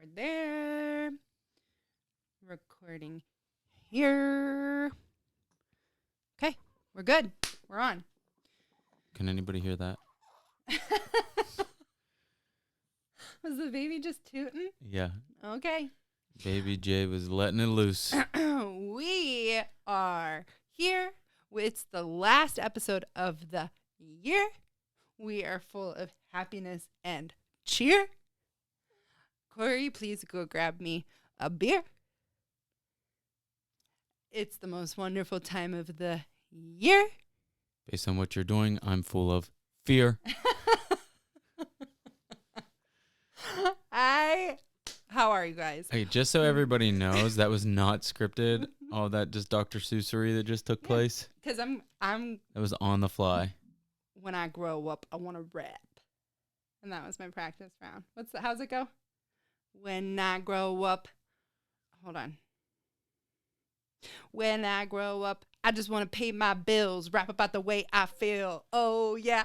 Record there. Recording here. Okay, we're good. We're on. Can anybody hear that? Was the baby just tooting? Yeah. Okay. Baby J was letting it loose. We are here. It's the last episode of the year. We are full of happiness and cheer. Corey, please go grab me a beer. It's the most wonderful time of the year. Based on what you're doing, I'm full of fear. How are you guys? Hey, just so everybody knows, that was not scripted. All that just Dr. Seuss'ery that just took place. Because I'm That was on the fly. when I grow up, I want to rap. And that was my practice round. How's it go? When I grow up, hold on. When I grow up, I just want to pay my bills, rap about the way I feel. Oh, yeah.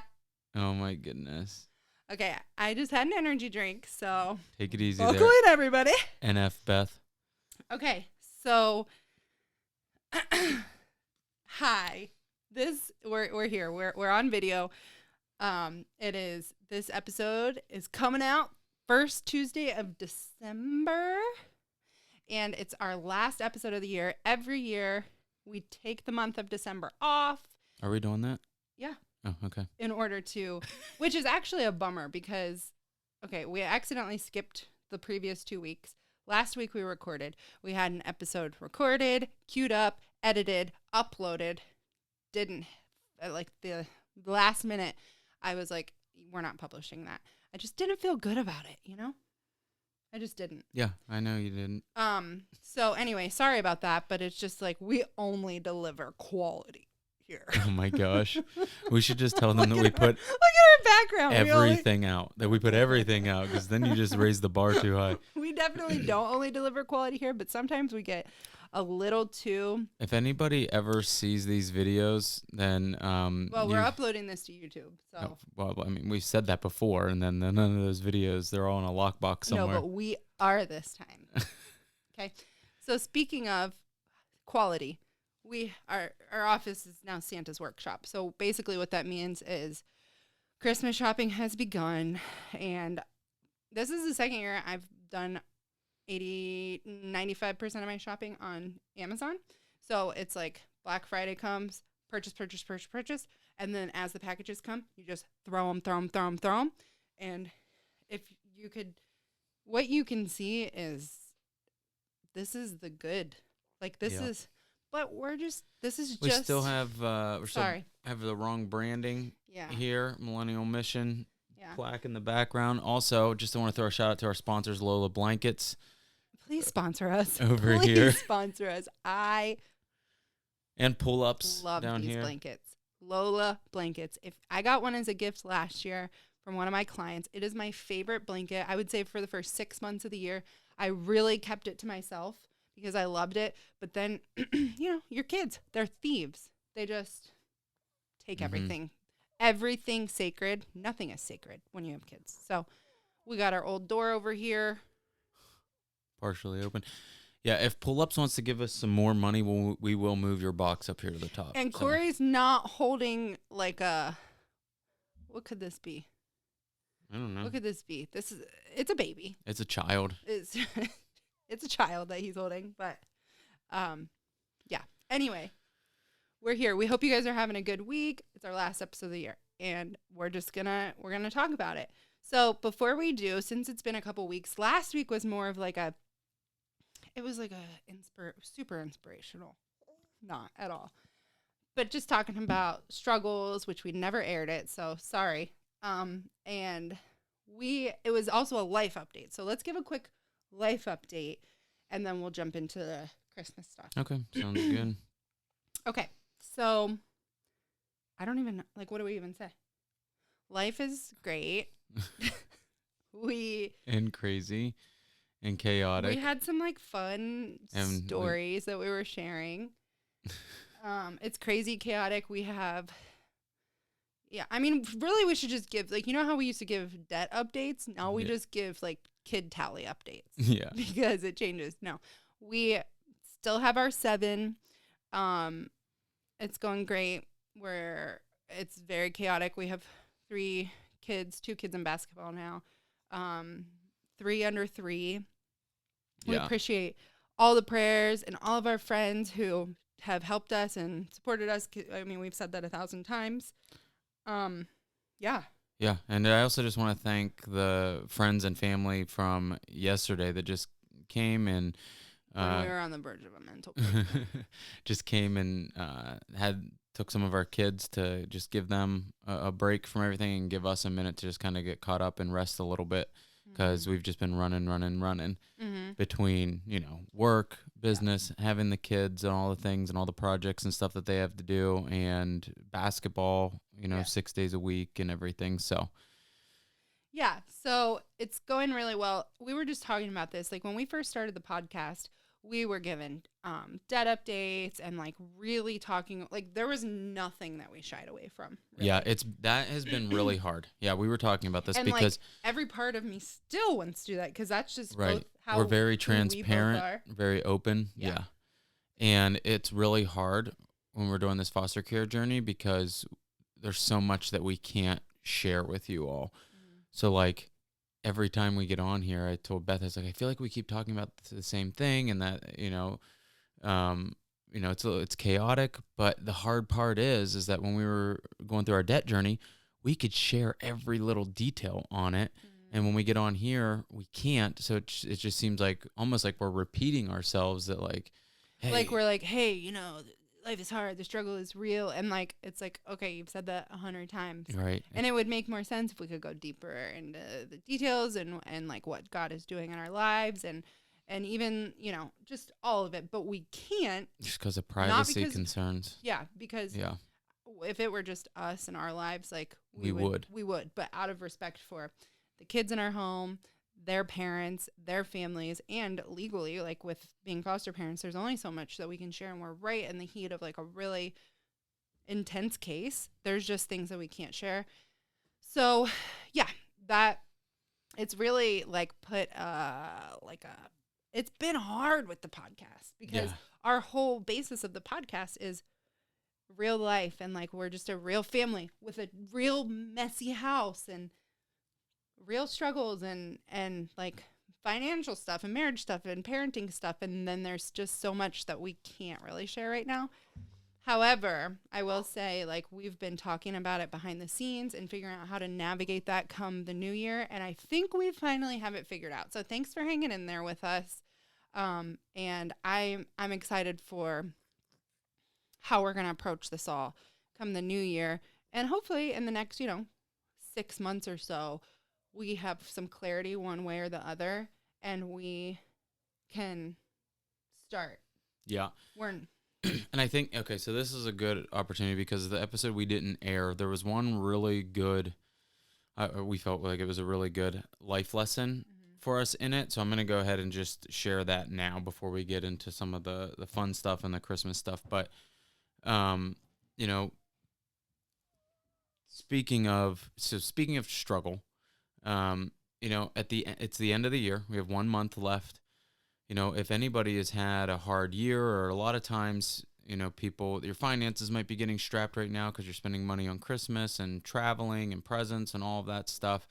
Oh my goodness. Okay, I just had an energy drink, so Take it easy buckle there, in, everybody. NF Beth. Okay, so hi. We're here. We're on video. This episode is coming out first Tuesday of December, and it's our last episode of the year. Every year we take the month of December off. Are we doing that? Yeah. Oh, okay. In order to, which is actually a bummer because, okay, we accidentally skipped the previous 2 weeks. Last week we recorded. We had an episode recorded, queued up, edited, uploaded. Didn't, like the last minute, I was like, we're not publishing that. I just didn't feel good about it, you know? I just didn't. Yeah, I know you didn't. So anyway, sorry about that, but it's just like we only deliver quality here. Oh my gosh. We should just tell them that we put look at our background. everything out. That we put everything out, because then you just raise the bar too high. We definitely don't only deliver quality here, but sometimes we get a little too. If anybody ever sees these videos, then We're uploading this to YouTube, so. well, I mean, we've said that before, and then none of those videos, they're all in a lockbox somewhere. No, but we are this time. Okay, so speaking of quality, our office is now Santa's workshop. So basically, what that means is Christmas shopping has begun, and this is the second year I've done 95% of my shopping on Amazon. So it's like Black Friday comes, purchase. And then as the packages come, you just throw them. And if you could, what you can see is this is the good. Like this is, but we still have, have the wrong branding yeah. here. Millennial Mission Yeah. plaque in the background. Also, just want to throw a shout out to our sponsors, Lola Blankets. Please sponsor us. Over here. Please sponsor us. I and pull-ups love down these here. blankets. Lola Blankets. If I got one as a gift last year from one of my clients, it is my favorite blanket. I would say for the first 6 months of the year, I really kept it to myself because I loved it. But then, your kids, they're thieves. They just take everything. Everything sacred. Nothing is sacred when you have kids. So we got our old door over here. Partially open. Yeah, if Pull-Ups wants to give us some more money, we will move your box up here to the top. And Corey's not holding like what could this be? I don't know. What could this be? It's a baby. It's a child. It's a child that he's holding, but yeah. Anyway, we're here. We hope you guys are having a good week. It's our last episode of the year, and we're gonna talk about it. So before we do, since it's been a couple weeks, last week was more of like super inspirational. Not at all. But just talking about struggles, which we never aired it, so sorry. And it was also a life update. So let's give a quick life update, and then we'll jump into the Christmas stuff. Okay, sounds good. Okay, so I don't even, what do we even say? Life is great. And crazy and chaotic. We had some fun stories that we were sharing. It's crazy, chaotic. We have, really we should just give, how we used to give debt updates? Now we just give kid tally updates Yeah. because it changes. No, we still have our 7. It's going great. It's very chaotic. We have 3 kids, 2 kids in basketball now, 3 under 3. We Yeah. appreciate all the prayers and all of our friends who have helped us and supported us. I mean, we've said that 1,000 times. Yeah. Yeah. And I also just want to thank the friends and family from yesterday that just came and When we were on the verge of a mental breakdown. just came and took some of our kids to just give them a break from everything and give us a minute to just kind of get caught up and rest a little bit, because we've just been running between, work, business, having the kids and all the things and all the projects and stuff that they have to do, and basketball, 6 days a week and everything. So yeah, so it's going really well. We were just talking about this. Like, when we first started the podcast, we were given debt updates and like really talking, like there was nothing that we shied away from. Really. Yeah, that has been really hard. Yeah, we were talking about this, and because like, every part of me still wants to do that, because that's just right. both how we're very who transparent, we both are. very open. Yeah. And it's really hard when we're doing this foster care journey, because there's so much that we can't share with you all. So like, every time we get on here, I told Beth, I was like, I feel like we keep talking about the same thing, and that, it's chaotic. But the hard part is that when we were going through our debt journey, we could share every little detail on it. And when we get on here, we can't. So it just seems like almost like we're repeating ourselves, that like, hey, like we're like, hey, life is hard, the struggle is real, and like it's like, okay, you've said that 100 times, right? And it would make more sense if we could go deeper into the details and like what God is doing in our lives, and even just all of it, but we can't, just because of privacy concerns. Yeah, because if it were just us and our lives, like we would, but out of respect for the kids in our home, their parents, their families, and legally, like with being foster parents, there's only so much that we can share, and we're right in the heat of like a really intense case. There's just things that we can't share. So yeah, that it's really like it's been hard with the podcast, because our whole basis of the podcast is real life, and like we're just a real family with a real messy house and real struggles and like financial stuff and marriage stuff and parenting stuff, and then there's just so much that we can't really share right now. However, I will say, like, we've been talking about it behind the scenes and figuring out how to navigate that come the new year, and I think we finally have it figured out. So thanks for hanging in there with us, and I'm excited for how we're going to approach this all come the new year, and hopefully in the next 6 months or so, we have some clarity one way or the other, and we can start. Yeah. And I think, okay, so this is a good opportunity, because the episode we didn't air, there was one really good, we felt like it was a really good life lesson for us in it. So I'm going to go ahead and just share that now before we get into some of the fun stuff and the Christmas stuff. But, speaking of struggle, it's the end of the year. We have 1 month left. If anybody has had a hard year, or a lot of times, your finances might be getting strapped right now because you're spending money on Christmas and traveling and presents and all of that stuff.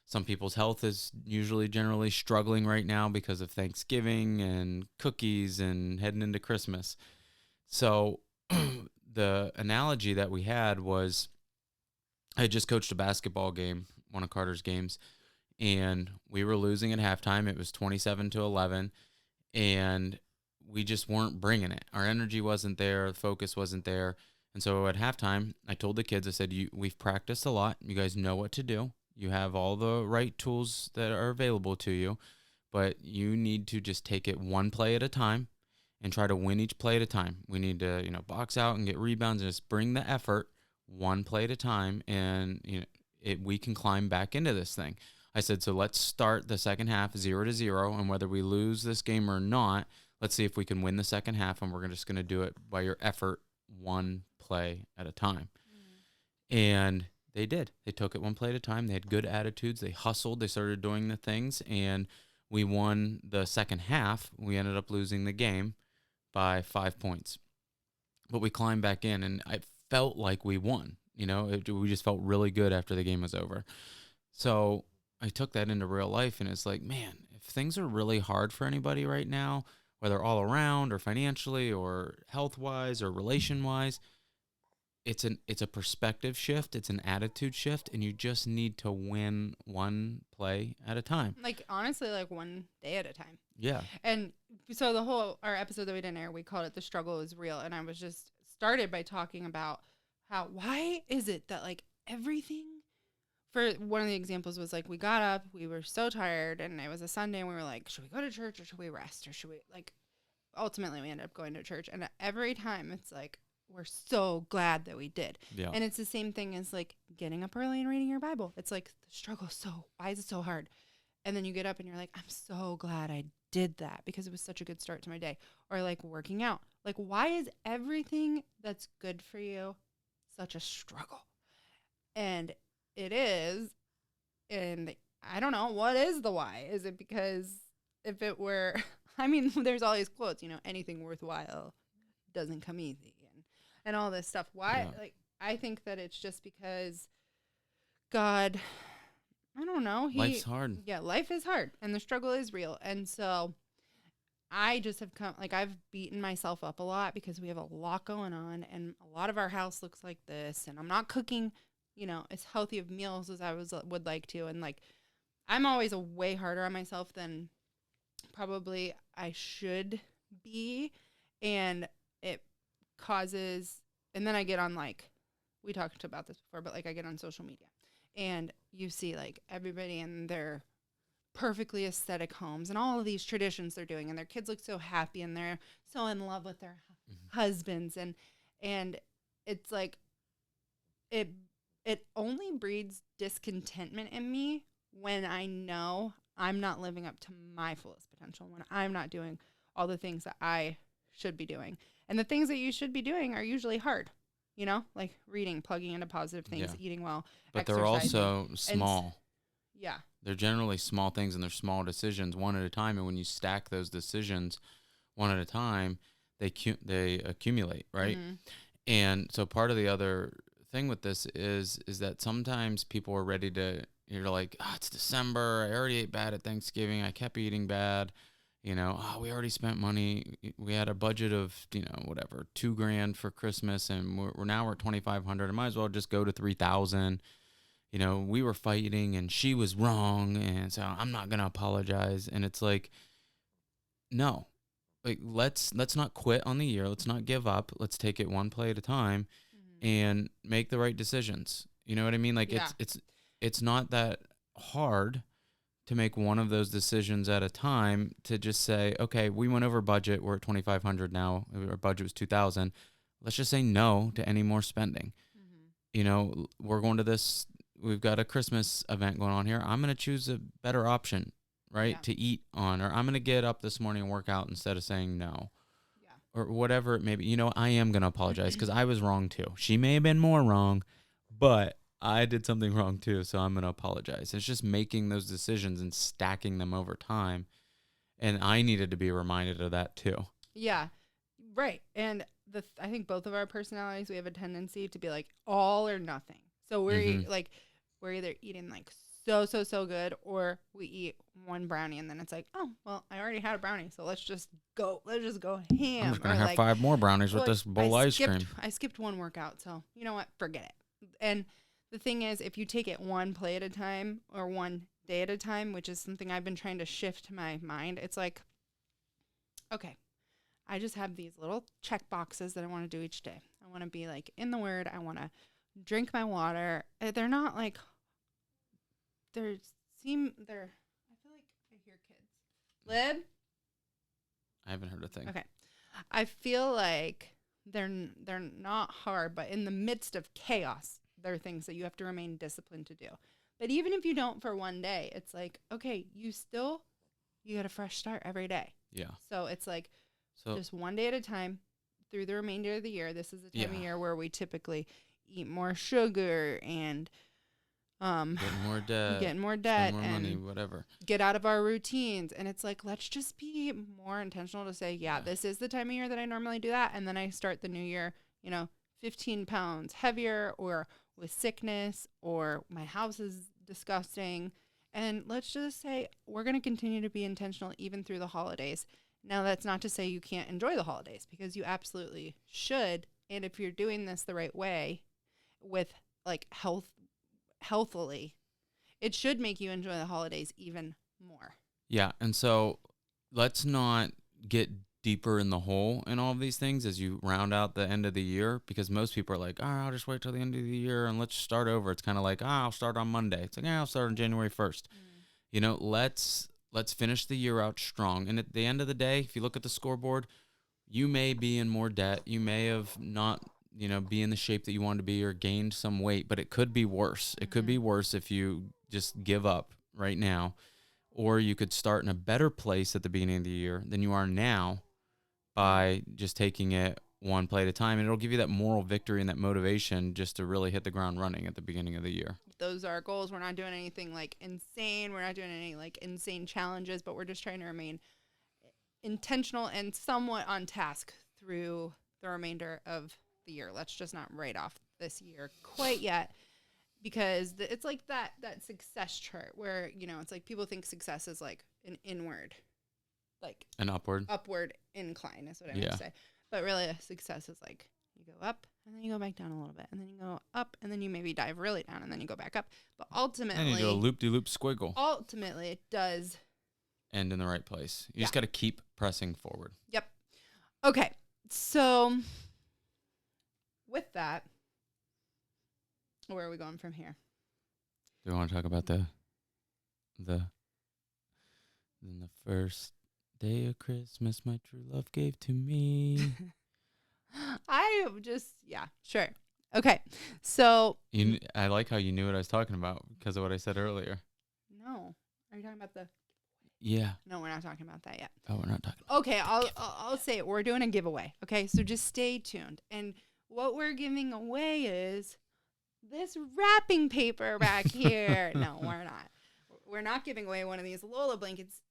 Some people's health is generally struggling right now because of Thanksgiving and cookies and heading into Christmas. So the analogy that we had was, I just coached a basketball game, one of Carter's games, and we were losing at halftime. It was 27-11, and we just weren't bringing it. Our energy wasn't there. The focus wasn't there. And so at halftime, I told the kids, I said, we've practiced a lot. You guys know what to do. You have all the right tools that are available to you, but you need to just take it one play at a time and try to win each play at a time. We need to, box out and get rebounds and just bring the effort one play at a time, and we can climb back into this thing. I said, so let's start the second half 0-0, and whether we lose this game or not, let's see if we can win the second half, and we're just going to do it by your effort, one play at a time. And they did. They took it one play at a time. They had good attitudes. They hustled. They started doing the things, and We won the second half. We ended up losing the game by 5 points. But we climbed back in, and I felt like we won. We just felt really good after the game was over. So I took that into real life, and it's like, man, if things are really hard for anybody right now, whether all around or financially or health-wise or relation-wise, it's a perspective shift, it's an attitude shift, and you just need to win one play at a time. Like, honestly, like one day at a time. Yeah. And so our episode that we didn't air, we called it "The Struggle Is Real," and I was just started by talking about why is it that like everything. For one of the examples was like we got up, we were so tired, and it was a Sunday, and we were like, should we go to church or should we rest or should we like? Ultimately, we ended up going to church, and every time it's like we're so glad that we did. Yeah. And it's the same thing as like getting up early and reading your Bible. It's like the struggle. So why is it so hard? And then you get up and you're like, I'm so glad I did that because it was such a good start to my day. Or like working out. Like, why is everything that's good for you such a struggle? And it is. And I don't know. What is the why? Is it because if it were, I mean, there's all these quotes, anything worthwhile doesn't come easy and all this stuff. Why? Yeah. Like, I think that it's just because God, I don't know. Life's hard. Yeah, life is hard and the struggle is real. And so I just have I've beaten myself up a lot because we have a lot going on and a lot of our house looks like this and I'm not cooking, as healthy of meals as I would like to. And like, I'm always way harder on myself than probably I should be. And it causes, and then I get on we talked about this before, but I get on social media and you see everybody in their perfectly aesthetic homes and all of these traditions they're doing and their kids look so happy and they're so in love with their husbands and it's like it only breeds discontentment in me when I know I'm not living up to my fullest potential, when I'm not doing all the things that I should be doing. And the things that you should be doing are usually hard, like reading, plugging into positive things, eating well, but they're also small. And, yeah. They're generally small things and they're small decisions one at a time. And when you stack those decisions one at a time, they accumulate, right? Mm-hmm. And so part of the other thing with this is that sometimes people are ready to, you're like, it's December. I already ate bad at Thanksgiving. I kept eating bad. We already spent money. We had a budget of, whatever, $2,000 for Christmas, and we're now at $2,500. I might as well just go to $3,000. We were fighting, and she was wrong, and so I'm not gonna apologize. And it's like, no, let's not quit on the year. Let's not give up. Let's take it one play at a time, and make the right decisions. You know what I mean? It's not that hard to make one of those decisions at a time, to just say, okay, we went over budget. We're at $2,500 now. Our budget was $2,000. Let's just say no to any more spending. Mm-hmm. We're going to this, we've got a Christmas event going on here. I'm going to choose a better option, right? Yeah. To eat on, or I'm going to get up this morning and work out instead of saying no. Yeah. Or whatever it may be. I am going to apologize because I was wrong too. She may have been more wrong, but I did something wrong too, so I'm going to apologize. It's just making those decisions and stacking them over time. And I needed to be reminded of that too. Yeah, right. And I think both of our personalities, we have a tendency to be like all or nothing. So we're we're either eating so good, or we eat one brownie and then it's like, oh, well, I already had a brownie, so let's just go ham. I'm just going to have 5 more brownies with this bowl of ice cream. I skipped one workout, so you know what? Forget it. And the thing is, if you take it one play at a time or one day at a time, which is something I've been trying to shift my mind, it's like, okay, I just have these little check boxes that I want to do each day. I want to be in the Word. I want to drink my water. They're not I feel like I hear kids. Lib? I haven't heard a thing. Okay. I feel like they're not hard, but in the midst of chaos, there are things that you have to remain disciplined to do. But even if you don't for one day, it's like, okay, you get a fresh start every day. Yeah. So it's just one day at a time through the remainder of the year. This is the time of year where we typically eat more sugar and Getting more debt. Getting more debt Spend more and money, whatever. get out of our routines. And it's like, let's just be more intentional to say, yeah, this is the time of year that I normally do that. And then I start the new year, 15 pounds heavier or with sickness or my house is disgusting. And let's just say we're going to continue to be intentional even through the holidays. Now, that's not to say you can't enjoy the holidays because you absolutely should. And if you're doing this the right way with like healthily, it should make you enjoy the holidays even more. Yeah. And so let's not get deeper in the hole in all of these things as you round out the end of the year, because most people are like, I'll just wait till the end of the year and let's start over. It's kind of like, I'll start on Monday. It's like, I'll start on January 1st. Let's finish the year out strong. And at the end of the day, if you look at the scoreboard, you may be in more debt. You may have not, be in the shape that you wanted to be or gained some weight, but it could be worse. It could be worse if you just give up right now, or you could start in a better place at the beginning of the year than you are now by just taking it one play at a time. And it'll give you that moral victory and that motivation just to really hit the ground running at the beginning of the year. Those are our goals. We're not doing anything like insane. We're not doing any like insane challenges, but we're just trying to remain intentional and somewhat on task through the remainder of the year. Let's just not write off this year quite yet, because it's like that success chart where, it's like people think success is like an inward, like an upward incline is what I meant to say. But really success is like you go up and then you go back down a little bit and then you go up and then you maybe dive really down and then you go back up. But ultimately, and you do a loop-de-loop squiggle. Ultimately, it does end in the right place. You just got to keep pressing forward. Yep. Okay. So with that, where are we going from here? Do you want to talk about the first day of Christmas my true love gave to me? Sure. Okay. So I like how you knew what I was talking about because of what I said earlier. No. Are you talking about the? Yeah. No, we're not talking about that yet. Oh, we're not talking. Okay, I'll say it. We're doing a giveaway. Okay, so just stay tuned. And what we're giving away is this wrapping paper back here. No, we're not. We're not giving away one of these Lola blankets.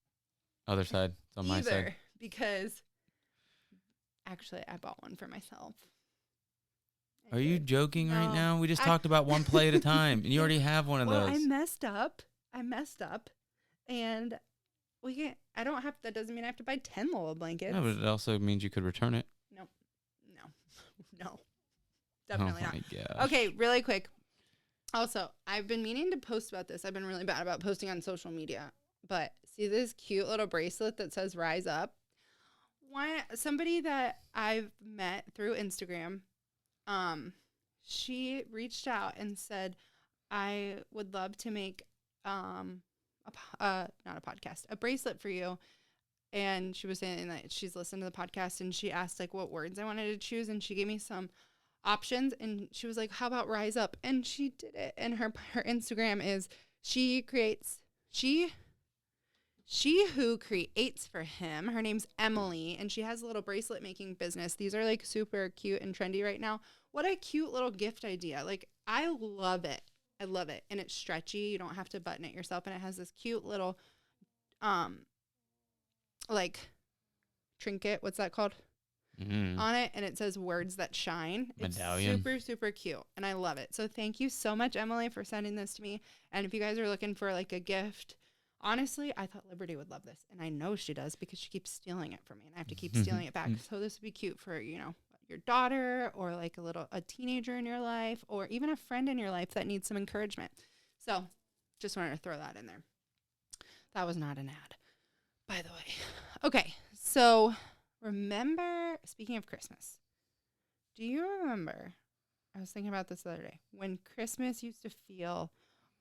Other side. It's on my side. Because actually, I bought one for myself. Are you joking right now? We just talked about one play at a time, and you already have one of those. I messed up, and I don't have. That doesn't mean I have to buy 10 Lola blankets. No, but it also means you could return it. No, definitely not. Oh my gosh. Okay, really quick. Also, I've been meaning to post about this. I've been really bad about posting on social media, but see this cute little bracelet that says "Rise Up." Somebody that I've met through Instagram, she reached out and said, "I would love to make not a podcast, a bracelet for you." And she was saying that she's listened to the podcast and she asked like what words I wanted to choose, and she gave me some options and she was like, "How about rise up?" And she did it. And her Instagram is she who creates for him. Her name's Emily, and she has a little bracelet making business. These are like super cute and trendy right now. What a cute little gift idea. Like, I love it. I love it. And it's stretchy. You don't have to button it yourself. And it has this cute little, like trinket. What's that called? On it. And it says "Words That Shine." Medallion. It's super, super cute. And I love it. So thank you so much, Emily, for sending this to me. And if you guys are looking for like a gift, honestly, I thought Liberty would love this. And I know she does because she keeps stealing it from me. And I have to keep stealing it back. So this would be cute for, your daughter or like a teenager in your life or even a friend in your life that needs some encouragement. So just wanted to throw that in there. That was not an ad, by the way. Okay, so remember, speaking of Christmas, do you remember, I was thinking about this the other day, when Christmas used to feel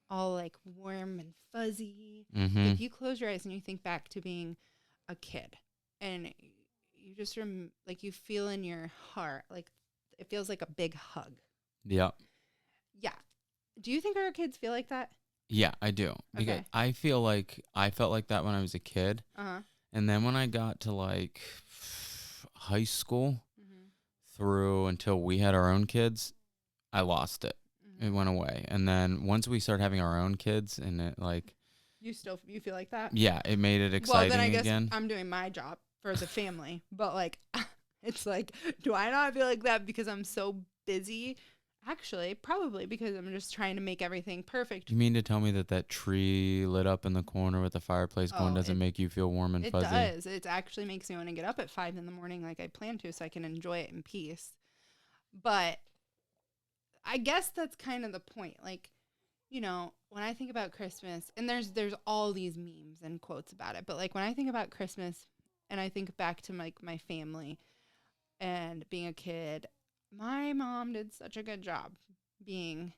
all like warm and fuzzy? If you close your eyes and you think back to being a kid and you just you feel in your heart, like it feels like a big hug. Yeah. Yeah. Do you think our kids feel like that? Yeah, I do. Because Okay. I feel like I felt like that when I was a kid. Uh-huh. And then when I got to like high school through until we had our own kids, I lost it. It went away. And then once we started having our own kids and it like, You feel like that? yeah, it made it Well, then I exciting guess again. I'm doing my job for the family, but like, it's like, do I not feel like that because I'm so busy? Actually, probably because I'm just trying to make everything perfect. You mean to tell me that that tree lit up in the corner with the fireplace going Oh, doesn't make you feel warm and it fuzzy? does. It actually makes me want to get up at 5 in the morning like I plan to so I can enjoy it in peace. But I guess that's kind of the point. Like, when I think about Christmas, and there's all these memes and quotes about it, but like when I think about Christmas and I think back to like my family and being a kid, my mom did such a good job being,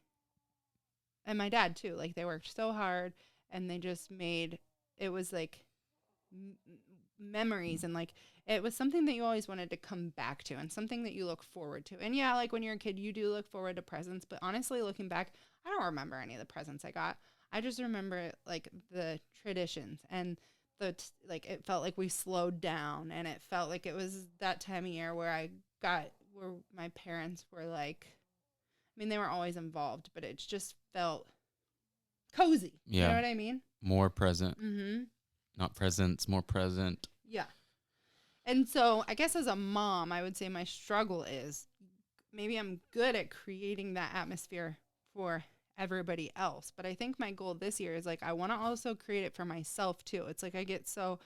and my dad too. Like they worked so hard and they just made it was like memories, and like it was something that you always wanted to come back to and something that you look forward to. And yeah, like when you're a kid, you do look forward to presents, but honestly, looking back, I don't remember any of the presents I got. I just remember like the traditions and like it felt like we slowed down, and it felt like it was that time of year where my parents were like, I mean, they were always involved, but it just felt cozy. You know Yeah. what I mean? More present. Mm-hmm. Not presents, more present. Yeah. And so I guess as a mom, I would say my struggle is maybe I'm good at creating that atmosphere for everybody else. But I think my goal this year is like, I want to also create it for myself too. It's like I get so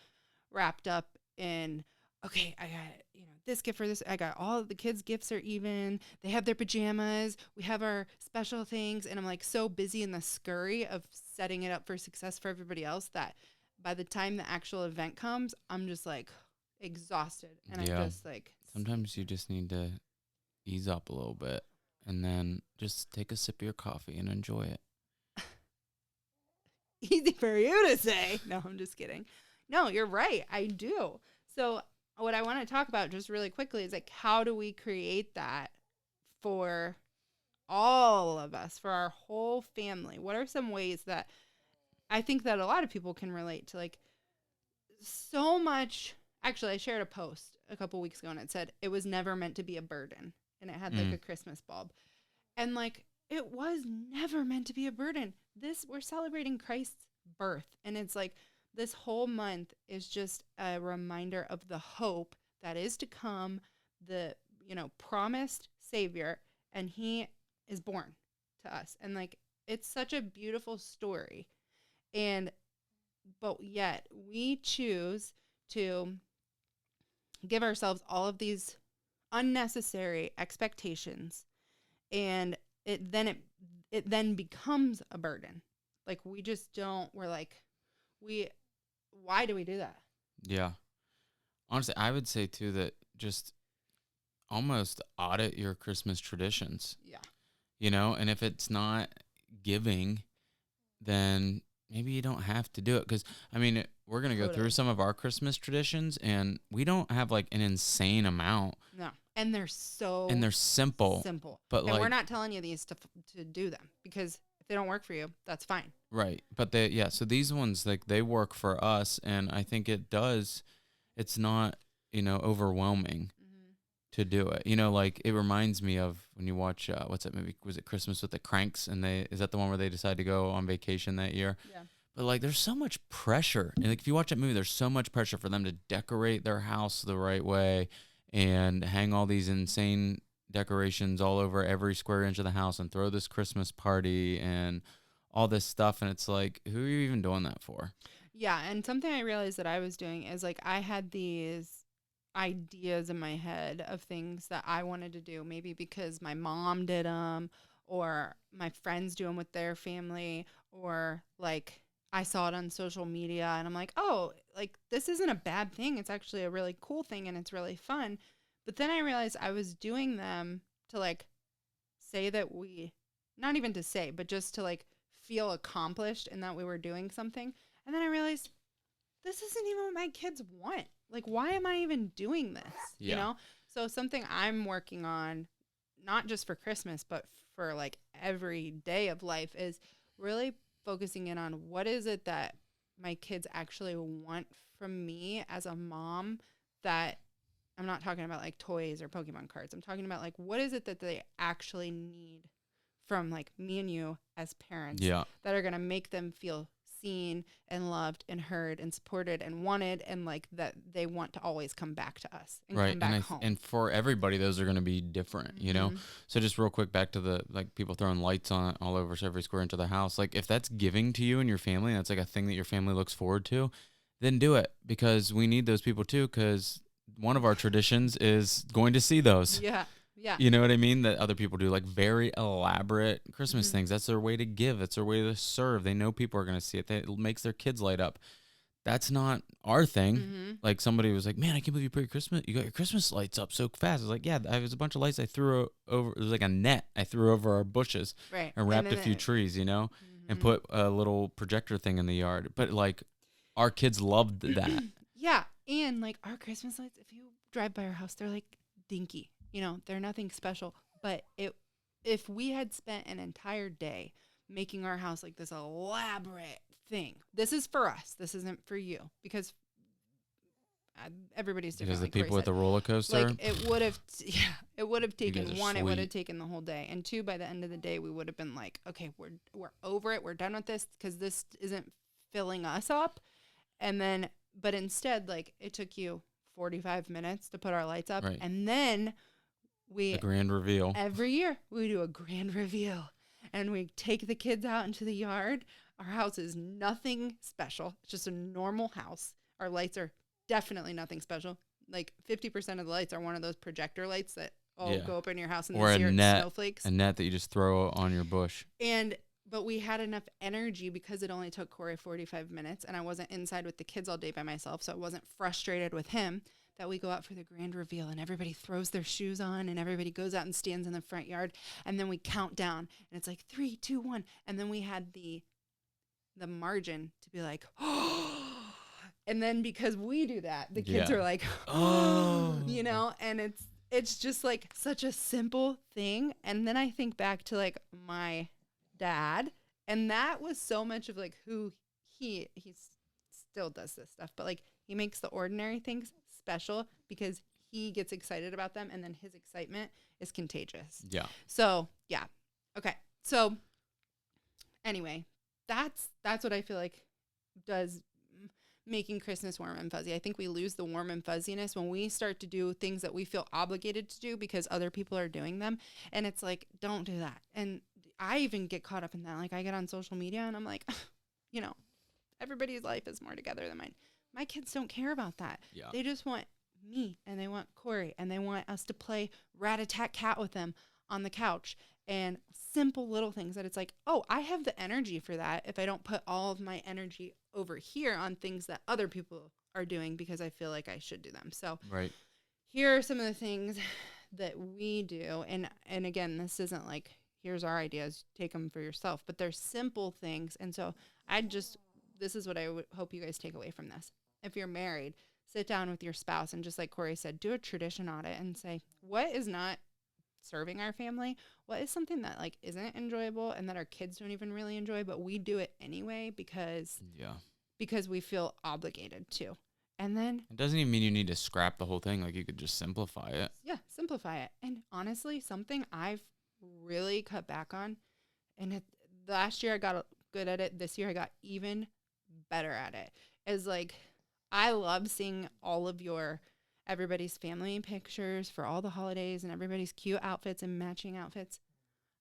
wrapped up in, okay, I got, this gift for this. I got all of the kids' gifts are even. They have their pajamas. We have our special things. And I'm like so busy in the scurry of setting it up for success for everybody else that by the time the actual event comes, I'm just like exhausted. And Yeah. I'm just like, Sometimes you just need to ease up a little bit and then just take a sip of your coffee and enjoy it. easy for you to say. No, I'm just kidding. No, you're right. I do. So what I want to talk about just really quickly is like, how do we create that for all of us, for our whole family? What are some ways that I think that a lot of people can relate to? Like so much. Actually, I shared a post a couple weeks ago and it said it was never meant to be a burden, and it had like a Christmas bulb. And like it was never meant to be a burden. We're celebrating Christ's birth, and it's like this whole month is just a reminder of the hope that is to come, the promised savior, and he is born to us. And like it's such a beautiful story. And but yet we choose to give ourselves all of these unnecessary expectations, and it then becomes a burden. Like we just don't we're like we why do we do that? Yeah. Honestly, I would say too that just almost audit your Christmas traditions, Yeah. and if it's not giving, then maybe you don't have to do it. Because, I mean, we're going to go through Totally. some of our Christmas traditions, and we don't have like an insane amount, No. And they're so and they're simple. simple. But And like, we're not telling you these to do them, because if they don't work for you, that's fine. right. But so these ones, like, they work for us, and I think it's not, overwhelming to do it. Like it reminds me of when you watch what's that movie? Was it Christmas with the Cranks? And is that the one where they decide to go on vacation that year? Yeah. But like there's so much pressure. And like if you watch that movie, there's so much pressure for them to decorate their house the right way and hang all these insane decorations all over every square inch of the house and throw this Christmas party and all this stuff. And it's like, who are you even doing that for? Yeah, and something I realized that I was doing is like I had these ideas in my head of things that I wanted to do, maybe because my mom did them or my friends do them with their family, or like I saw it on social media and I'm like, oh, like this isn't a bad thing. It's actually a really cool thing and it's really fun. But then I realized I was doing them to like say that not even to say, but just to like feel accomplished and that we were doing something. And then I realized this isn't even what my kids want. Like, why am I even doing this? Yeah. So something I'm working on, not just for Christmas, but for like every day of life, is really focusing in on what is it that my kids actually want from me as a mom. That I'm not talking about like toys or Pokemon cards. I'm talking about like what is it that they actually need from like me and you as parents Yeah. that are going to make them feel seen and loved and heard and supported and wanted, and like that they want to always come back to us and Right. come back home. And for everybody, those are going to be different, you know? Mhm. So just real quick, back to the, like, people throwing lights on all over every square inch of the house. Like, if that's giving to you and your family, and that's like a thing that your family looks forward to, then do it, because we need those people too. Because one of our traditions is going to see those. Yeah. Yeah. You know what I mean? That other people do, like very elaborate Christmas Mhm. things. That's their way to give. That's their way to serve. They know people are going to see it. It makes their kids light up. That's not our thing. Mhm. Like, somebody was like, "Man, I can't believe you put your Christmas. You got your Christmas lights up so fast." I was like, "Yeah, I was a bunch of lights I threw over. It was like a net I threw over our bushes Right. and wrapped a then few it- trees, you know, and Mhm. put a little projector thing in the yard." But like, our kids loved that. Yeah. And like our Christmas lights, if you drive by our house, they're like dinky. You know, they're nothing special. But if we had spent an entire day making our house like this elaborate thing, this is for us. This isn't for you, because everybody's different. Because the like Corey people at said. the roller coaster, Like it would have, it would have guys taken are one. It would have sweet. taken the whole day, and two, by the end of the day, we would have been like, okay, we're over it. We're done with this because this isn't filling us up. And then, but instead, like it took you 45 minutes to put our lights up, Right. and then we the grand reveal. every year we do a grand reveal, and we take the kids out into the yard. Our house is nothing special. It's just a normal house. Our lights are definitely nothing special. Like 50% of the lights are one of those projector lights that Yeah. go up in your house and Or this a year it's net. snowflakes. A net that you just throw on your bush. But we had enough energy because it only took Corey 45 minutes, and I wasn't inside with the kids all day by myself, so I wasn't frustrated with him, that we go out for the grand reveal and everybody throws their shoes on and everybody goes out and stands in the front yard, and then we count down and it's like 3, 2, 1, and then we had the margin to be like, oh, and then because we do that, the kids Yeah. are like, Oh. you know, and it's just like such a simple thing. And then I think back to like my dad, and that was so much of like who he still does this stuff, but like he makes the ordinary things special because he gets excited about them, and then his excitement is contagious. Yeah. So yeah, okay. So anyway, that's what I feel like does making Christmas warm and fuzzy. I think we lose the warm and fuzziness when we start to do things that we feel obligated to do because other people are doing them, and it's like, don't do that. And I even get caught up in that. Like I get on social media and I'm like, you know, everybody's life is more together than mine. My kids don't care about that. Yeah. They just want me, and they want Corey, and they want us to play rat-a-tat-cat with them on the couch, and simple little things that it's like, oh, I have the energy for that if I don't put all of my energy over here on things that other people are doing because I feel like I should do them. So Right. here are some of the things that we do. And again, this isn't like, here's our ideas, take them for yourself, but they're simple things. And so this is what I would hope you guys take away from this. If you're married, sit down with your spouse and, just like Corey said, do a tradition audit and say, what is not serving our family? What is something that like isn't enjoyable and that our kids don't even really enjoy, but we do it anyway because we feel obligated to. And then It doesn't even mean you need to scrap the whole thing. Like, you could just simplify it. yeah, simplify it. And honestly, something I've really cut back on, and last year I got good at it, this year I got even better at it, is like, I love seeing all of everybody's family pictures for all the holidays and everybody's cute outfits and matching outfits.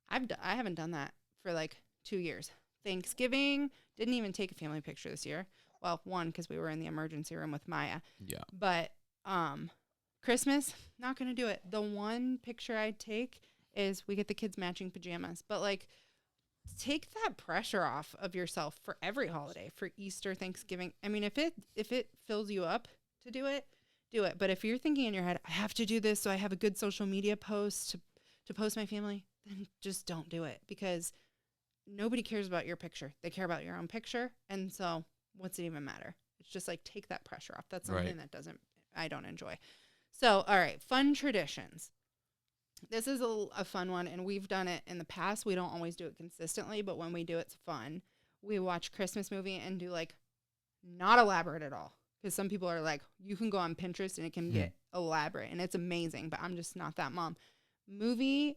I haven't done that for like 2 years. Thanksgiving, didn't even take a family picture this year. Well, one, because we were in the emergency room with Maya. Yeah. But Christmas, not going to do it. The one picture I'd take is we get the kids matching pajamas. But like, take that pressure off of yourself for every holiday, for Easter, Thanksgiving. I mean, if it fills you up to do it, do it. But if you're thinking in your head, I have to do this so I have a good social media post to post my family, then just don't do it, because nobody cares about your picture. They care about your own picture. And so what's it even matter? It's just like, take that pressure off. That's something Right. I don't enjoy. So, all right, fun traditions. This is a fun one, and we've done it in the past. We don't always do it consistently, but when we do, it's fun. We watch Christmas movie and do like not elaborate at all. Because some people are like, you can go on Pinterest and it can get elaborate and it's amazing, but I'm just not that mom. Movie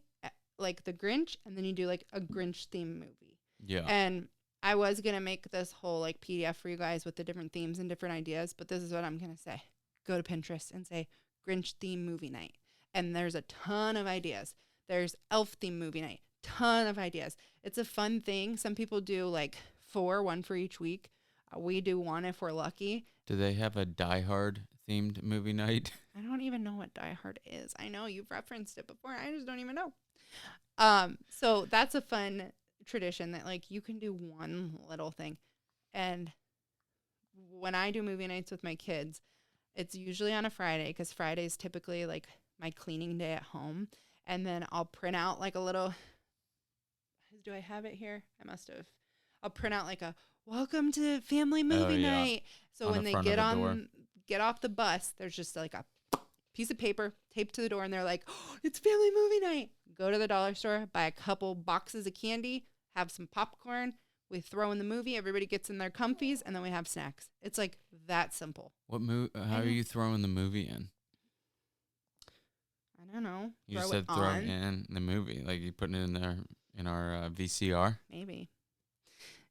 like the Grinch, and then you do like a Grinch theme movie. Yeah. And I was going to make this whole like PDF for you guys with the different themes and different ideas, but this is what I'm going to say. Go to Pinterest and say Grinch theme movie night. And there's a ton of ideas. There's elf theme movie night. Ton of ideas. It's a fun thing. Some people do like 4, one for each week. We do one if we're lucky. Do they have a Die Hard themed movie night? I don't even know what Die Hard is. I know you've referenced it before. I just don't even know. So that's a fun tradition that like you can do one little thing. And when I do movie nights with my kids, it's usually on a Friday because Friday is typically like my cleaning day at home. And then I'll print out like a little, do I have it here? I must have. I'll print out like a welcome to family movie night. So when they get off the bus, there's just like a piece of paper taped to the door and they're like, oh, it's family movie night. Go to the dollar store, buy a couple boxes of candy, have some popcorn. We throw in the movie. Everybody gets in their comfies, and then we have snacks. It's like that simple. How are you throwing the movie in? I don't know. You said throw it in the movie, like you putting it in there in our VCR. Maybe.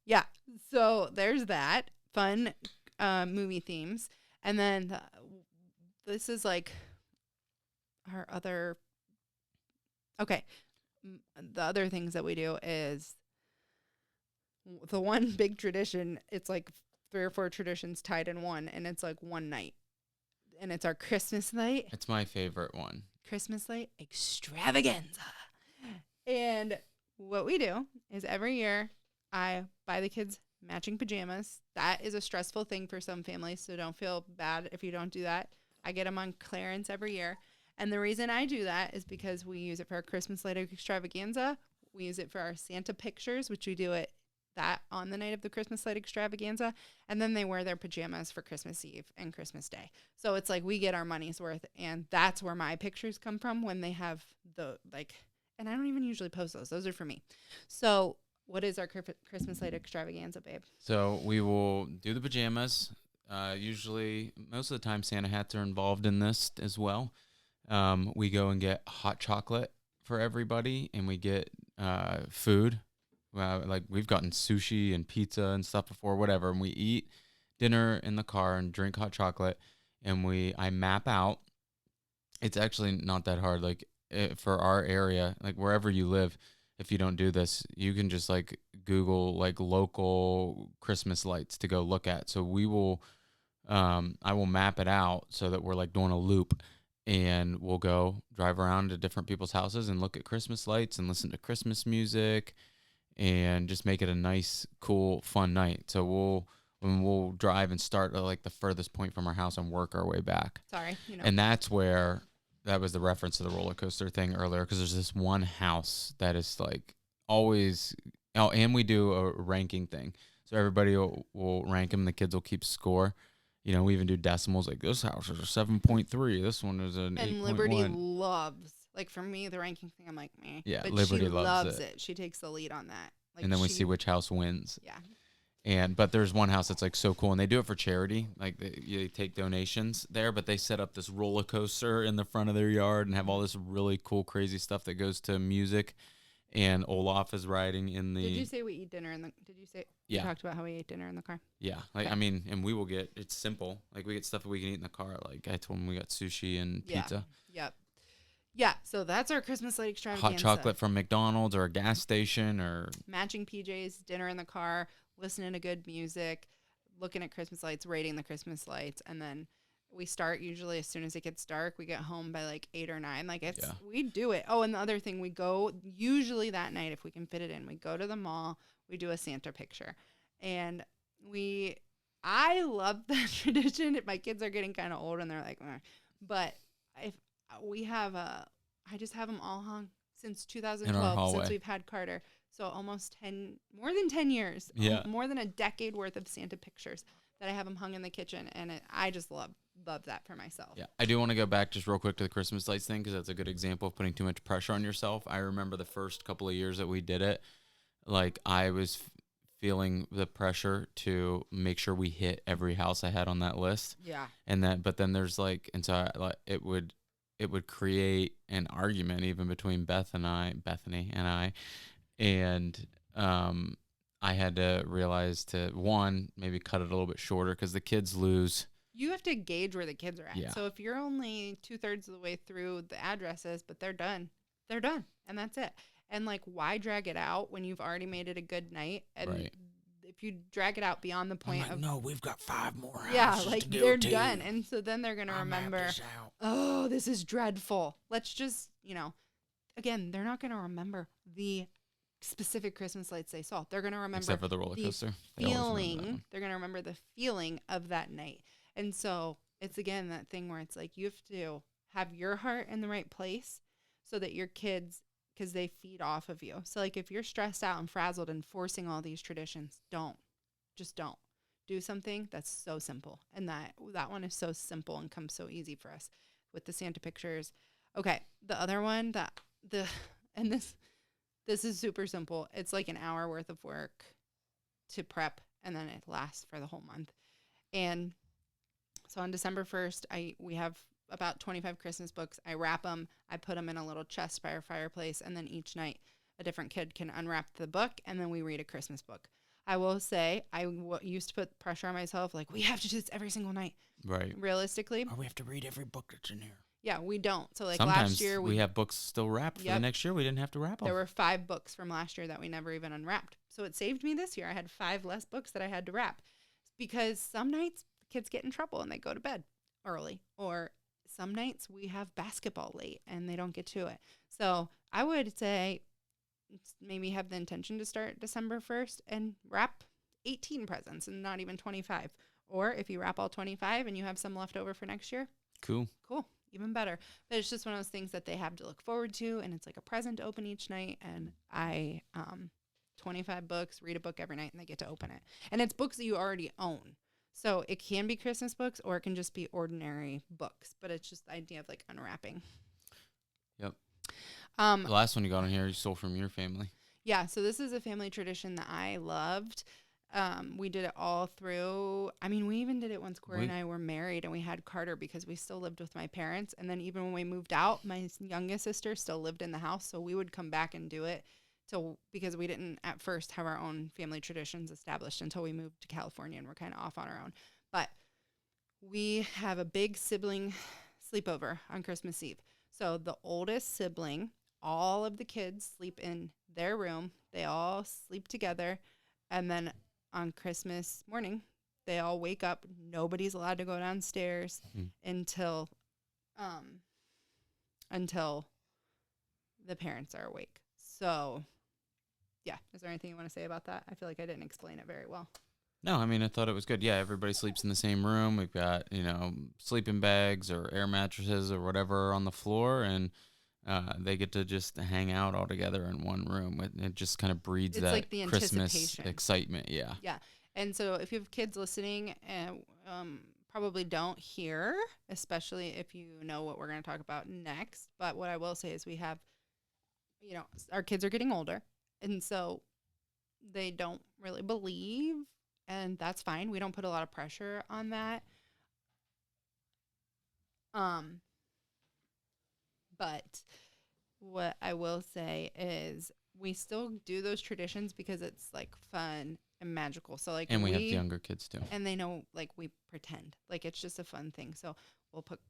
Yeah. So there's that fun movie themes, and then this is like our other. Okay, the other things that we do is the one big tradition. It's like 3 or 4 traditions tied in one, and it's like one night. And it's our Christmas night. It's my favorite one. Christmas light extravaganza. And what we do is every year I buy the kids matching pajamas. That is a stressful thing for some families, so don't feel bad if you don't do that. I get them on clearance every year. And the reason I do that is because we use it for our Christmas light extravaganza. We use it for our Santa pictures, which we do it that on the night of the Christmas light extravaganza. And then they wear their pajamas for Christmas Eve and Christmas Day. So it's like we get our money's worth. And that's where my pictures come from when they have the like, and I don't even usually post those. Those are for me. So what is our Christmas light extravaganza, babe? So we will do the pajamas. Usually, most of the time, Santa hats are involved in this as well. We go and get hot chocolate for everybody, and we get food. Like we've gotten sushi and pizza and stuff before, whatever. And we eat dinner in the car and drink hot chocolate. And I map out. It's actually not that hard. Like for our area, like wherever you live, if you don't do this, you can just like Google like local Christmas lights to go look at. So I will map it out so that we're like doing a loop. And we'll go drive around to different people's houses and look at Christmas lights and listen to Christmas music and just make it a nice, cool, fun night. So we'll drive and start at like the furthest point from our house and work our way back. Sorry. And that's where that was the reference to the roller coaster thing earlier, because there's this one house that is like always, and we do a ranking thing. So everybody will rank them. The kids will keep score. We even do decimals, like this house is a 7.3. This one is an 8.1. And Liberty loves, like for me, the ranking thing, I'm like, meh. Yeah, but Liberty she loves it. She takes the lead on that. Like and then we see which house wins. Yeah. But there's one house that's like so cool, and they do it for charity. Like they take donations there, but they set up this roller coaster in the front of their yard and have all this really cool, crazy stuff that goes to music. And Olaf is riding in the. Did you say we eat dinner in the? Did you say? Yeah. We talked about how we ate dinner in the car. Yeah, like okay. And we will get. It's simple. Like we get stuff that we can eat in the car. Like I told them we got sushi and pizza. Yep. Yeah. So that's our Christmas light extravaganza. Hot chocolate from McDonald's or a gas station or matching PJs, dinner in the car, listening to good music, looking at Christmas lights, rating the Christmas lights, and then we start usually as soon as it gets dark. We get home by like 8 or 9. Like we do it. Oh, and the other thing, we go usually that night if we can fit it in. We go to the mall. We do a Santa picture, and I love that tradition. My kids are getting kind of old and they're like, meh. But if we have I just have them all hung since 2012 since we've had Carter. So almost more than 10 years. Yeah. More than a decade worth of Santa pictures that I have them hung in the kitchen, and I just love that for myself. Yeah, I do want to go back just real quick to the Christmas lights thing because that's a good example of putting too much pressure on yourself. I remember the first couple of years that we did it, like I was feeling the pressure to make sure we hit every house I had on that list. Yeah. But then there's like, and so it would it would create an argument even between Bethany and I, and I had to realize to one maybe cut it a little bit shorter because the kids lose. You have to gauge where the kids are at. Yeah. So if you're only 2/3 of the way through the addresses, but they're done, and that's it. And like, why drag it out when you've already made it a good night? And Right. if you drag it out beyond the point of no, we've got 5 more houses yeah, like to go they're to. done, and so then they're gonna I'll map remember. this out. Oh, this is dreadful. Let's just, again, they're not gonna remember the specific Christmas lights they saw. They're gonna remember Except for the roller the coaster. They always remember that feeling. one. They're gonna remember the feeling of that night. And so it's again that thing where it's like you have to have your heart in the right place so that your kids, because they feed off of you. So like if you're stressed out and frazzled and forcing all these traditions, don't. Do something that's so simple. And that one is so simple and comes so easy for us with the Santa pictures. Okay, the other one and this is super simple. It's like an hour worth of work to prep, and then it lasts for the whole month. And so on December 1st, we have about 25 Christmas books. I wrap them. I put them in a little chest by our fireplace, and then each night a different kid can unwrap the book, and then we read a Christmas book. I will say I used to put pressure on myself, like, we have to do this every single night. Right. Realistically, Or we have to read every book that's in here. yeah, we don't. So like Sometimes last year, we have books still wrapped for the Yep. next year. We didn't have to wrap them. there were 5 books from last year that we never even unwrapped. So it saved me this year. I had 5 less books that I had to wrap because some nights the kids get in trouble and they go to bed early, or some nights we have basketball late and they don't get to it. So I would say maybe have the intention to start December 1st and wrap 18 presents and not even 25. Or if you wrap all 25 and you have some left over for next year, Cool. even better. But it's just one of those things that they have to look forward to, and it's like a present to open each night. And I 25 books, read a book every night, and they get to open it. And it's books that you already own. So it can be Christmas books or it can just be ordinary books, but it's just the idea of like unwrapping. Yep. The last one you got on here, you stole from your family. Yeah, so this is a family tradition that I loved. We did it all through. I mean, we even did it once Corey and I were married, and we had Carter because we still lived with my parents. And then even when we moved out, my youngest sister still lived in the house, so we would come back and do it because we didn't at first have our own family traditions established until we moved to California and we're kind of off on our own. But we have a big sibling sleepover on Christmas Eve. So the oldest sibling, all of the kids sleep in their room. They all sleep together. And then on Christmas morning, they all wake up. Nobody's allowed to go downstairs until the parents are awake. So, yeah. Is there anything you want to say about that? I feel like I didn't explain it very well. No, I mean, I thought it was good. Yeah, everybody sleeps in the same room. We've got, sleeping bags or air mattresses or whatever on the floor, and they get to just hang out all together in one room. It just kind of breeds It's that like the Christmas anticipation. excitement. Yeah. Yeah. And so if you have kids listening, probably don't hear, especially if you know what we're going to talk about next. But what I will say is we have, our kids are getting older, and so they don't really believe, and that's fine. We don't put a lot of pressure on that. But what I will say is we still do those traditions because it's like fun and magical. So like, And we have younger kids too. and they know, like, we pretend like it's just a fun thing. So we'll put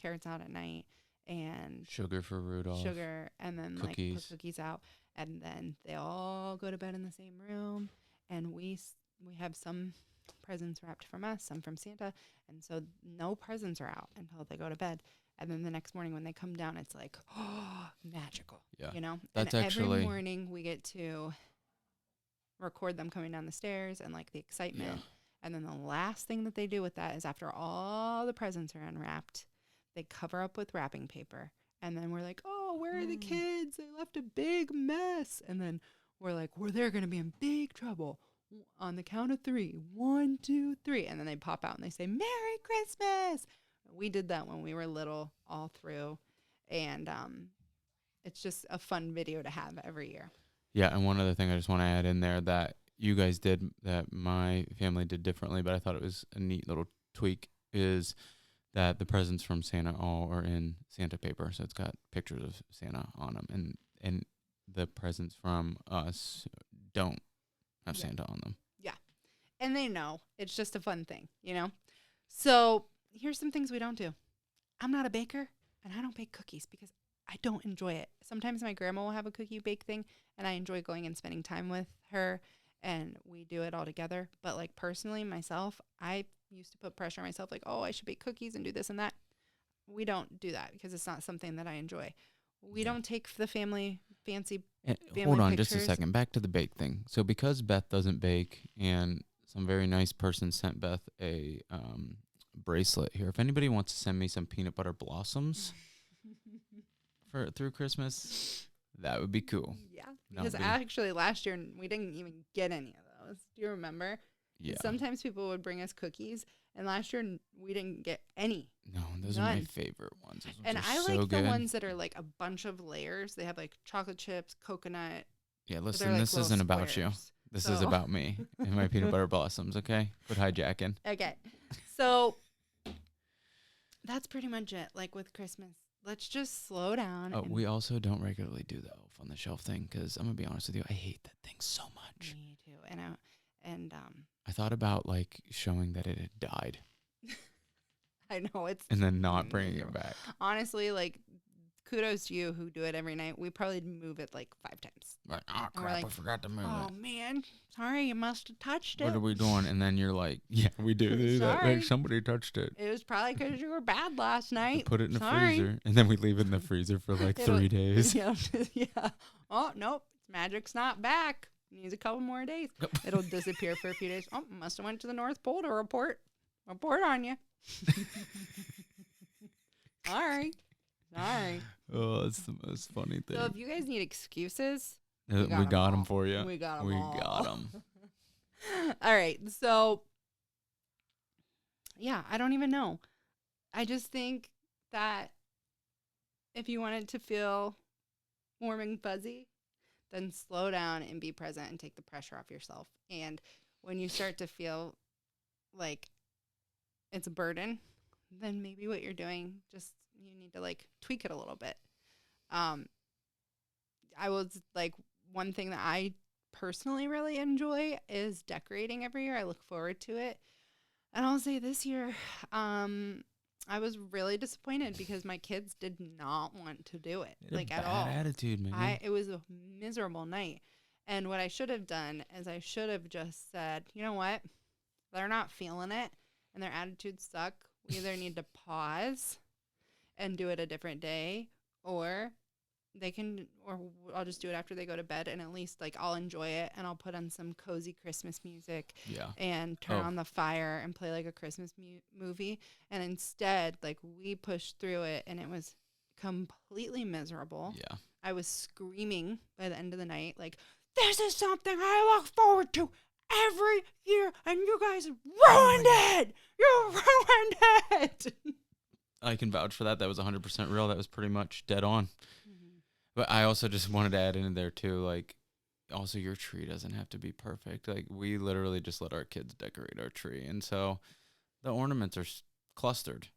carrots out at night and Sugar for Rudolph. sugar, and then like Cookies. put cookies out, and then they all go to bed in the same room, and we have some presents wrapped from us, some from Santa, and so no presents are out until they go to bed. And then the next morning when they come down, it's like, oh, magical. Yeah. and That's every actually- morning we get to record them coming down the stairs and like the excitement. Yeah. And then the last thing that they do with that is after all the presents are unwrapped, they cover up with wrapping paper. And then we're like, oh, where are the kids? They left a big mess. And then we're like, well, they're going to be in big trouble. On the count of 3, 1, 2, 3. And then they pop out and they say, Merry Christmas. We did that when we were little all through. And it's just a fun video to have every year. Yeah, and one other thing I just want to add in there that you guys did that my family did differently, but I thought it was a neat little tweak, is that the presents from Santa all are in Santa paper, so it's got pictures of Santa on them, and the presents from us don't have Yeah. Santa on them. And they know it's just a fun thing, So here's some things we don't do. I'm not a baker, and I don't bake cookies because I don't enjoy it. Sometimes my grandma will have a cookie bake thing, and I enjoy going and spending time with her, and we do it all together. But like personally, myself, I used to put pressure on myself, like, oh, I should bake cookies and do this and that. We don't do that because it's not something that I enjoy. We don't take the family fancy. Hold on just a pictures. second. Back to the bake thing. So because Beth doesn't bake, and some very nice person sent Beth a bracelet here. If anybody wants to send me some peanut butter blossoms through Christmas, that would be cool. Yeah, That because would be- actually last year we didn't even get any of those. Do you remember? Yeah. Sometimes people would bring us cookies, and last year we didn't get any. No, those are my None. favorite ones. Those ones And are I so like the good. ones that are like a bunch of layers. They have like chocolate chips, coconut. Yeah, but listen, they're, like, this little isn't about you. squares. This is So- about me and my peanut butter blossoms, okay? Quit hijacking. Okay, so that's pretty much it. Like with Christmas, let's just slow down. Oh, and we also don't regularly do the elf on the shelf thing because I'm going to be honest with you, I hate that thing so much. Me too. And I thought about like showing that it had died I know it's and then not bringing it back. honestly like kudos to you who do it every night. We probably move it like 5 times. Like, oh And we're crap, like, I forgot to move Oh it. man, sorry, you must have touched What it. are we doing? And then you're like, yeah, we do that. Sorry. Like somebody touched it. It was probably because you were bad last We night. put it in the Sorry. freezer and then we leave it in the freezer for like It'll- 3 days. Yeah, yeah. Oh nope, magic's not back. Needs a couple more days. It'll disappear for a few days. Oh, must have went to the North Pole to report on you. Sorry. Oh, it's the most funny thing. So if you guys need excuses, We got 'em got them all. for you. we got them We all. got them. All right. So, yeah, I don't even know. I just think that if you want it to feel warm and fuzzy, then slow down and be present and take the pressure off yourself. And when you start to feel like it's a burden, then maybe what you're doing, just you need to like tweak it a little bit. I was like, one thing that I personally really enjoy is decorating every year. I look forward to it. And I'll say this year, I was really disappointed because my kids did not want to do it, like at all. Attitude, man. It was a miserable night. And what I should have done is I should have just said, you know what? They're not feeling it and their attitudes suck. We either need to pause and do it a different day, or I'll just do it after they go to bed, and at least like I'll enjoy it and I'll put on some cozy Christmas music Yeah. and turn Oh. on the fire and play like a Christmas movie. And instead, like we pushed through it and it was completely miserable. Yeah. I was screaming by the end of the night, like, this is something I look forward to every year, and you guys ruined it! You ruined it! I can vouch for that. That was 100% real. That was pretty much dead on. But I also just wanted to add in there too, like, also your tree doesn't have to be perfect. Like, we literally just let our kids decorate our tree. And so the ornaments are clustered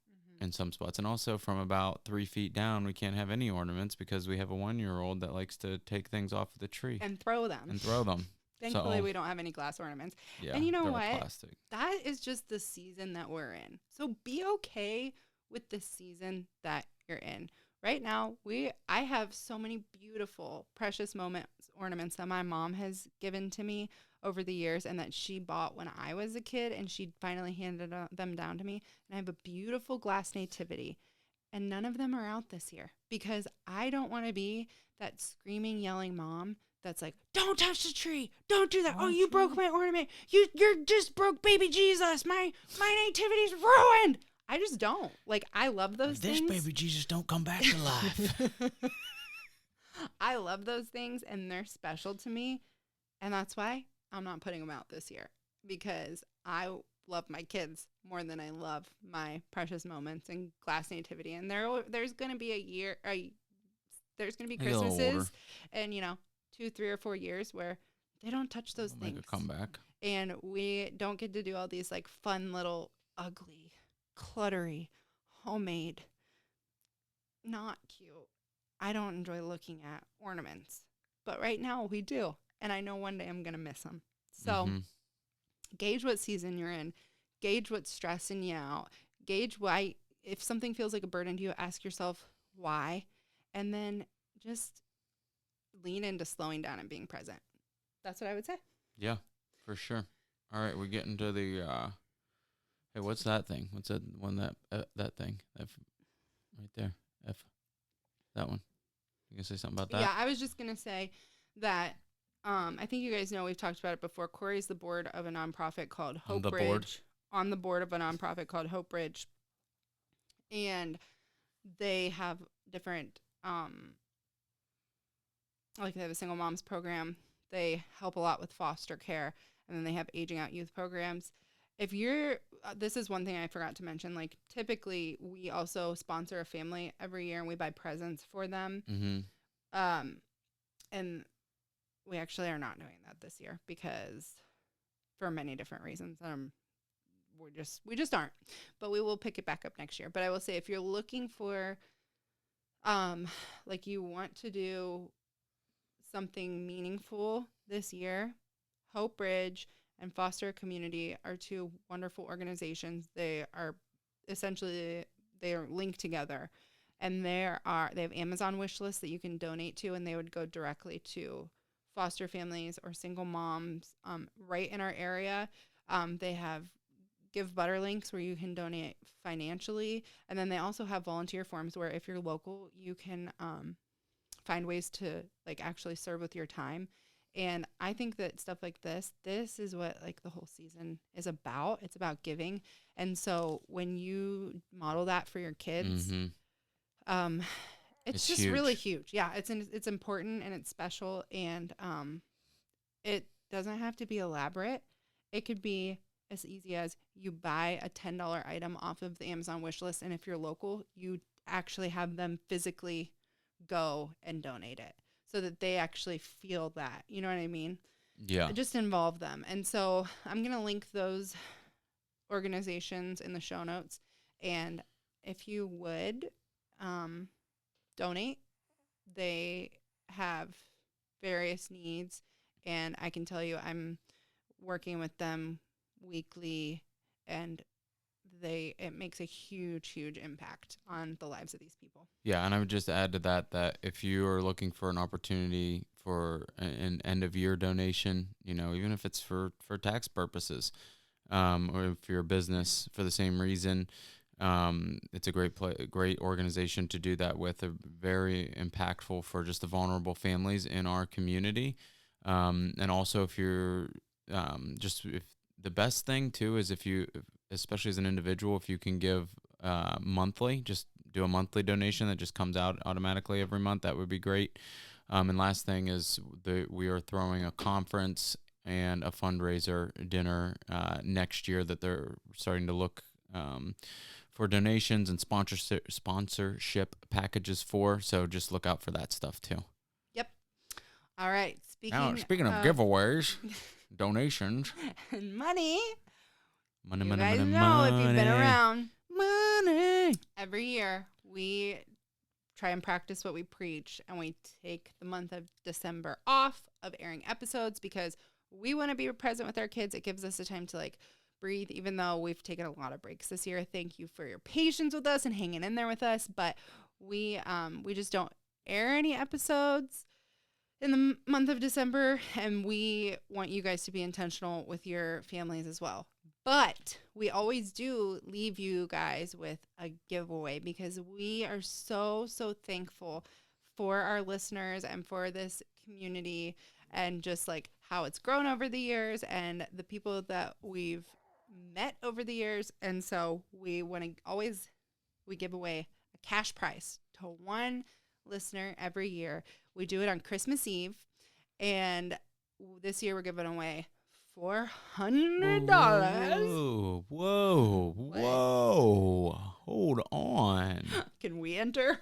in some spots. And also from about 3 feet down, we can't have any ornaments because we have a 1-year-old that likes to take things off of the tree And throw them. and throw them. Thankfully, So- we don't have any glass ornaments. Yeah. And you know they're what? Plastic. That is just the season that we're in. So be okay with the season that you're in. Right now, I have so many beautiful, precious ornaments that my mom has given to me over the years and that she bought when I was a kid, and she finally handed them down to me. And I have a beautiful glass nativity, and none of them are out this year because I don't want to be that screaming, yelling mom that's like, don't touch the tree. Don't do that. Oh, you broke my ornament. You're just broke baby Jesus. My nativity's ruined. I just don't. Like, I love those This things. baby Jesus don't come back to life. I love those things, and they're special to me. And that's why I'm not putting them out this year, because I love my kids more than I love my precious moments and glass nativity. And there's going to be there's going to be They get a little older. Christmases and, 2, 3, or 4 years where they don't touch those They'll things. make a comeback. And we don't get to do all these like fun little ugly, cluttery homemade, not cute. I don't enjoy looking at ornaments, but right now we do. And I know one day I'm going to miss them. So gauge what season you're in, gauge what's stressing you out, gauge why. If something feels like a burden to you, ask yourself why, and then just lean into slowing down and being present. That's what I would say. Yeah, for sure. All right, we're getting to the, hey, what's that thing? What's that one, that thing? F, right there. F, that one. You gonna say something about that? Yeah, I was just going to say that I think you guys know we've talked about it before. Corey's the board of a nonprofit called Hope Bridge. On the board of a nonprofit called Hope Bridge. And they have different, like they have a single moms program. They help a lot with foster care. And then they have aging out youth programs. If you're, this is one thing I forgot to mention, like typically we also sponsor a family every year and we buy presents for them. And we actually are not doing that this year because for many different reasons. We just aren't, but we will pick it back up next year. But I will say, if you're looking for, like you want to do something meaningful this year, Hope Bridge and Foster Community are two wonderful organizations. They are essentially, they are linked together, and they have Amazon wish lists that you can donate to, and they would go directly to foster families or single moms right in our area. They have Give Butter links where you can donate financially, and then they also have volunteer forms where if you're local, you can find ways to like actually serve with your time. And I think that stuff like this is what like the whole season is about. It's about giving. And so when you model that for your kids, it's just huge. Really huge. Yeah, it's important and it's special, and it doesn't have to be elaborate. It could be as easy as you buy a $10 item off of the Amazon wish list, and if you're local, you actually have them physically go and donate it so that they actually feel that. You know what I mean? Yeah. Just involve them. And so I'm going to link those organizations in the show notes. And if you would donate, they have various needs. And I can tell you I'm working with them weekly, and it makes a huge impact on the lives of these people. Yeah, and I would just add to that if you are looking for an opportunity for an end of year donation, you know, even if it's for tax purposes, or if you're a business for the same reason, it's a great organization to do that with. A very impactful for just the vulnerable families in our community, and also if you're if the best thing too is if you, especially as an individual, if you can give monthly, just do a monthly donation that just comes out automatically every month, that would be great. And last thing is we are throwing a conference and a fundraiser dinner next year that they're starting to look for donations and sponsorship packages for. So just look out for that stuff too. Yep. All right. Speaking of giveaways, donations, and money. Money. If you've been around, money. Every year we try and practice what we preach, and we take the month of December off of airing episodes because we want to be present with our kids. It gives us a time to like breathe, even though we've taken a lot of breaks this year. Thank you for your patience with us and hanging in there with us. But we just don't air any episodes in the month of December, and we want you guys to be intentional with your families as well. But we always do leave you guys with a giveaway because we are so thankful for our listeners and for this community and just like how it's grown over the years and the people that we've met over the years. And so we give away a cash prize to one listener every year. We do it on Christmas Eve, and this year we're giving away $400. Whoa. Hold on. Can we enter?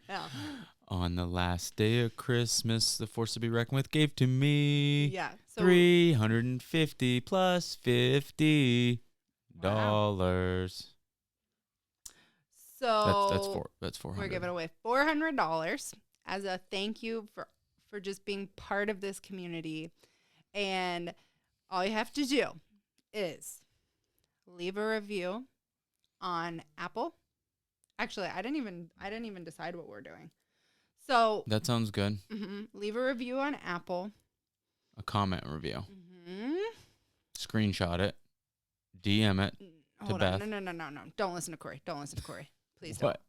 Yeah. On the last day of Christmas, the force to be reckoned with gave to me. Yeah. So 350 plus $50. Wow. So that's 400. we're giving away $400 as a thank you for just being part of this community. And all you have to do is leave a review on Apple. Actually, I didn't even decide what we're doing. So That sounds good. leave a review on Apple. A comment review. Mm-hmm. Screenshot it. DM it to Hold Beth. on. No. Don't listen to Corey. Please What?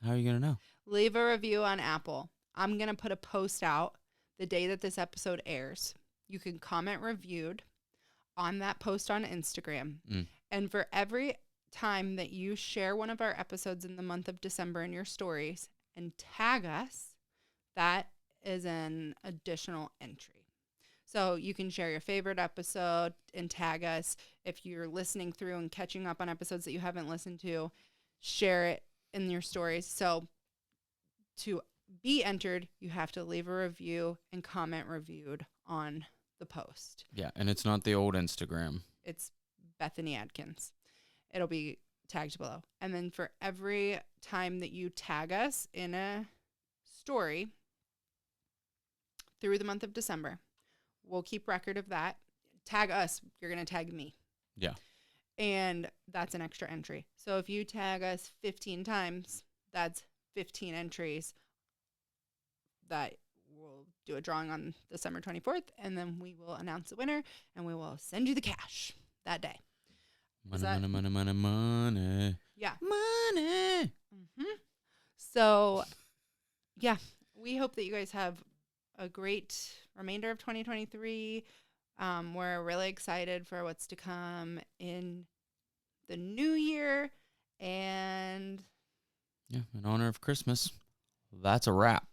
don't. How are you going to know? Leave a review on Apple. I'm going to put a post out the day that this episode airs. You can comment reviewed on that post on Instagram. And for every time that you share one of our episodes in the month of December in your stories and tag us, that is an additional entry. So you can share your favorite episode and tag us. If you're listening through and catching up on episodes that you haven't listened to, share it in your stories. So to be entered, you have to leave a review and comment reviewed on the post. Yeah, and it's not the old Instagram. It's Bethany Adkins. It'll be tagged below. And then for every time that you tag us in a story through the month of December, we'll keep record of that. Tag us. You're going to tag me. Yeah. And that's an extra entry. So if you tag us 15 times, that's 15 entries that we'll do a drawing on December 24th, and then we will announce the winner, and we will send you the cash that day. Money. Yeah. Money. So, yeah, we hope that you guys have a great remainder of 2023. We're really excited for what's to come in the new year. And Yeah, in honor of Christmas, that's a wrap.